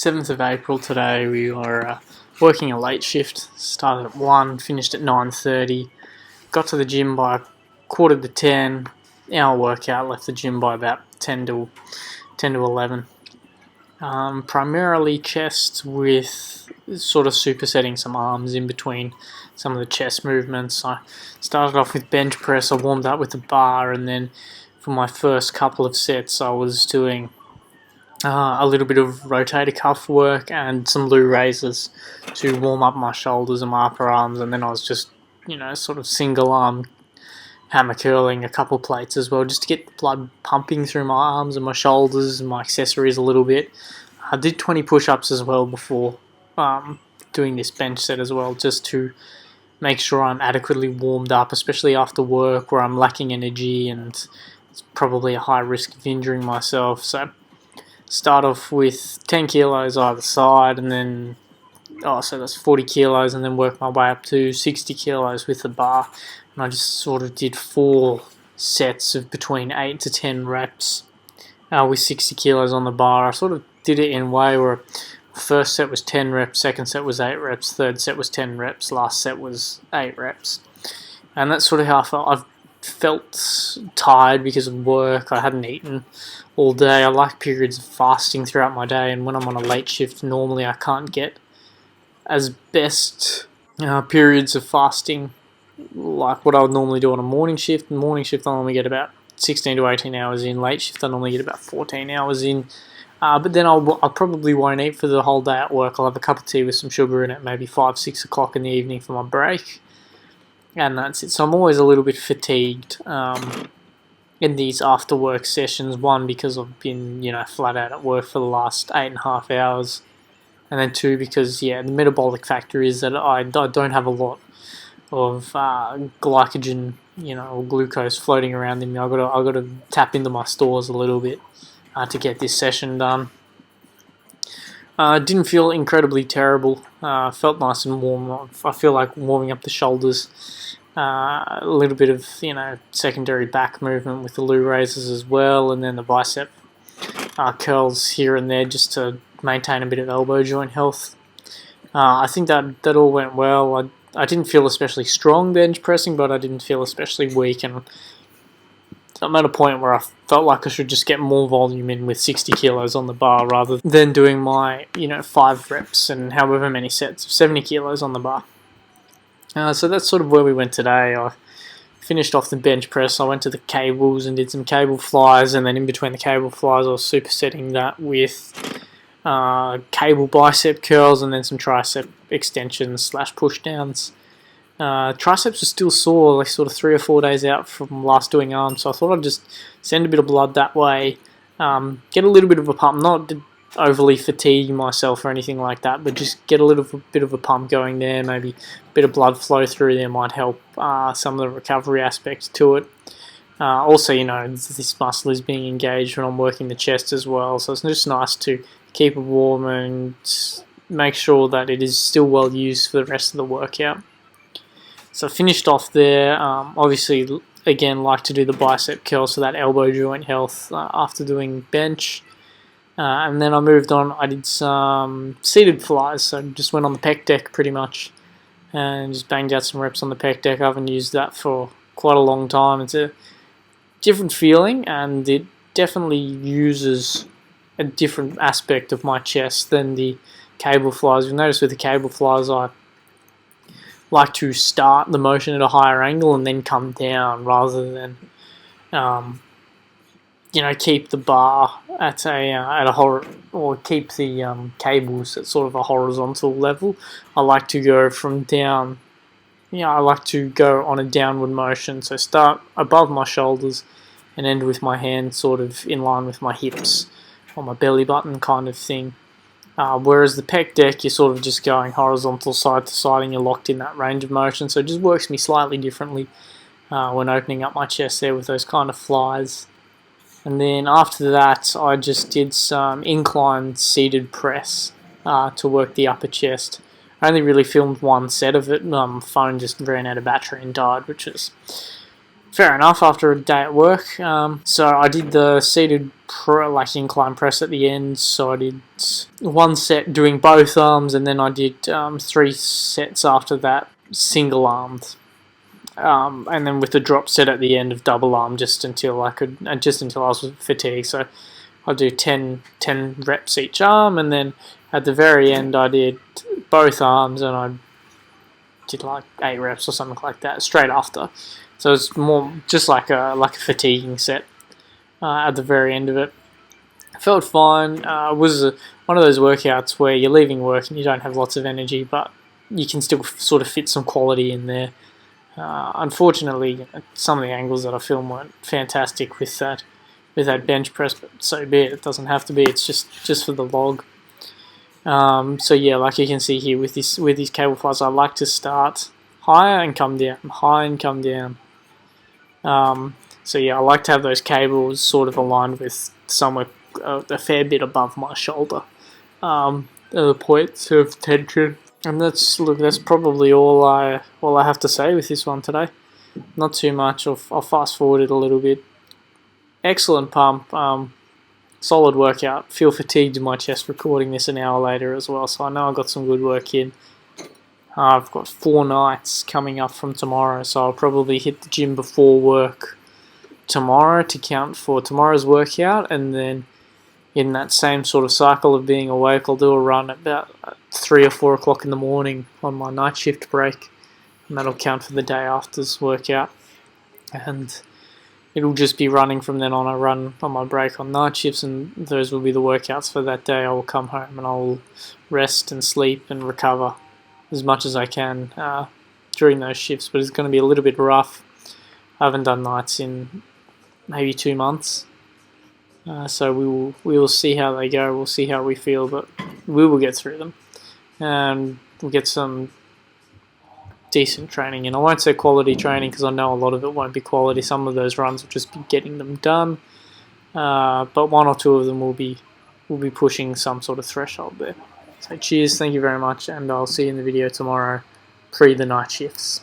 7th of April today. We were working a late shift, started at 1, finished at 9:30, got to the gym by quarter to 10, hour workout, left the gym by about 10 to 11. Primarily chest with sort of supersetting some arms in between some of the chest movements. I started off with bench press, I warmed up with the bar, and then for my first couple of sets I was doing a little bit of rotator cuff work and some loo raises to warm up my shoulders and my upper arms, and then I was just, sort of single arm hammer curling a couple plates as well, just to get the blood pumping through my arms and my shoulders and my accessories a little bit. I did 20 push-ups as well before doing this bench set as well, just to make sure I'm adequately warmed up, especially after work where I'm lacking energy and it's probably a high risk of injuring myself. So start off with 10 kilos either side, and then so that's 40 kilos, and then work my way up to 60 kilos with the bar. And I just sort of did 4 sets of between 8 to 10 reps with 60 kilos on the bar. I sort of did it in a way where first set was 10 reps, second set was 8 reps, third set was 10 reps, last set was 8 reps. And that's sort of how I felt. I've felt tired because of work. I hadn't eaten all day. I like periods of fasting throughout my day, and when I'm on a late shift, normally I can't get as best periods of fasting like what I would normally do on a morning shift. In morning shift I normally get about 16 to 18 hours in. Late shift I normally get about 14 hours in. But then I probably won't eat for the whole day at work. I'll have a cup of tea with some sugar in it, maybe 5-6 o'clock in the evening for my break, and that's it. So I'm always a little bit fatigued in these after work sessions. One, because I've been flat out at work for the last 8.5 hours, and then 2, because the metabolic factor is that I don't have a lot of glycogen, or glucose floating around in me. I've got to tap into my stores a little bit to get this session done. Didn't feel incredibly terrible. Felt nice and warm. I feel like warming up the shoulders. A little bit of secondary back movement with the loo raises as well, and then the bicep curls here and there just to maintain a bit of elbow joint health. I think that all went well. I didn't feel especially strong bench pressing, but I didn't feel especially weak, and I'm at a point where I felt like I should just get more volume in with 60 kilos on the bar rather than doing my 5 reps and however many sets of 70 kilos on the bar. So that's sort of where we went today. I finished off the bench press. I went to the cables and did some cable flies, and then in between the cable flies I was supersetting that with cable bicep curls and then some tricep extensions / push downs. Triceps are still sore, like sort of 3 or 4 days out from last doing arms, so I thought I'd just send a bit of blood that way, get a little bit of a pump, not overly fatigue myself or anything like that, but just get a little bit of a pump going there. Maybe a bit of blood flow through there might help some of the recovery aspects to it. Also, this muscle is being engaged when I'm working the chest as well, so it's just nice to keep it warm and make sure that it is still well used for the rest of the workout. So I finished off there. Obviously, again, like to do the bicep curl, so that elbow joint health after doing bench. And then I moved on. I did some seated flies, so just went on the pec deck pretty much and just banged out some reps on the pec deck. I haven't used that for quite a long time. It's a different feeling, and it definitely uses a different aspect of my chest than the cable flies. You'll notice with the cable flies I like to start the motion at a higher angle and then come down, rather than keep the bar at or keep the cables at sort of a horizontal level. I like to go from down. I like to go on a downward motion, so start above my shoulders and end with my hands sort of in line with my hips or my belly button kind of thing. Whereas the pec deck, you're sort of just going horizontal side to side and you're locked in that range of motion, so it just works me slightly differently when opening up my chest there with those kind of flies. And then after that I just did some incline seated press to work the upper chest. I only really filmed 1 set of it. Phone just ran out of battery and died, which is fair enough after a day at work. So I did the seated incline press at the end. So I did one set doing both arms, and then I did 3 sets after that, single armed. And then with the drop set at the end of double arm, just until I was fatigued. So I'll do 10 reps each arm, and then at the very end I did both arms, and I did like 8 reps or something like that straight after. So it's more just like a fatiguing set at the very end of it. Felt fine. It was one of those workouts where you're leaving work and you don't have lots of energy, but you can still sort of fit some quality in there. Unfortunately, some of the angles that I filmed weren't fantastic with that bench press, but so be it. It doesn't have to be. It's just for the log. So yeah, like you can see here with these cable flies, I like to start higher and come down, high and come down. So yeah, I like to have those cables sort of aligned with somewhere a fair bit above my shoulder. The points of tension, and that's probably all I have to say with this one today. Not too much. I'll fast forward it a little bit. Excellent pump. Solid workout. Feel fatigued in my chest recording this an hour later as well, so I know I got some good work in. I've got 4 nights coming up from tomorrow, so I'll probably hit the gym before work tomorrow to count for tomorrow's workout, and then in that same sort of cycle of being awake, I'll do a run at about 3 or 4 o'clock in the morning on my night shift break, and that'll count for the day after's workout. And it'll just be running from then on. I run on my break on night shifts, and those will be the workouts for that day. I will come home and I will rest and sleep and recover as much as I can during those shifts, but it's going to be a little bit rough. I haven't done nights in maybe 2 months, so we will see how they go. We'll see how we feel, but we will get through them, and we'll get some decent training. And I won't say quality training because I know a lot of it won't be quality. Some of those runs will just be getting them done, but 1 or 2 of them will be pushing some sort of threshold there. So cheers, thank you very much, and I'll see you in the video tomorrow pre the night shifts.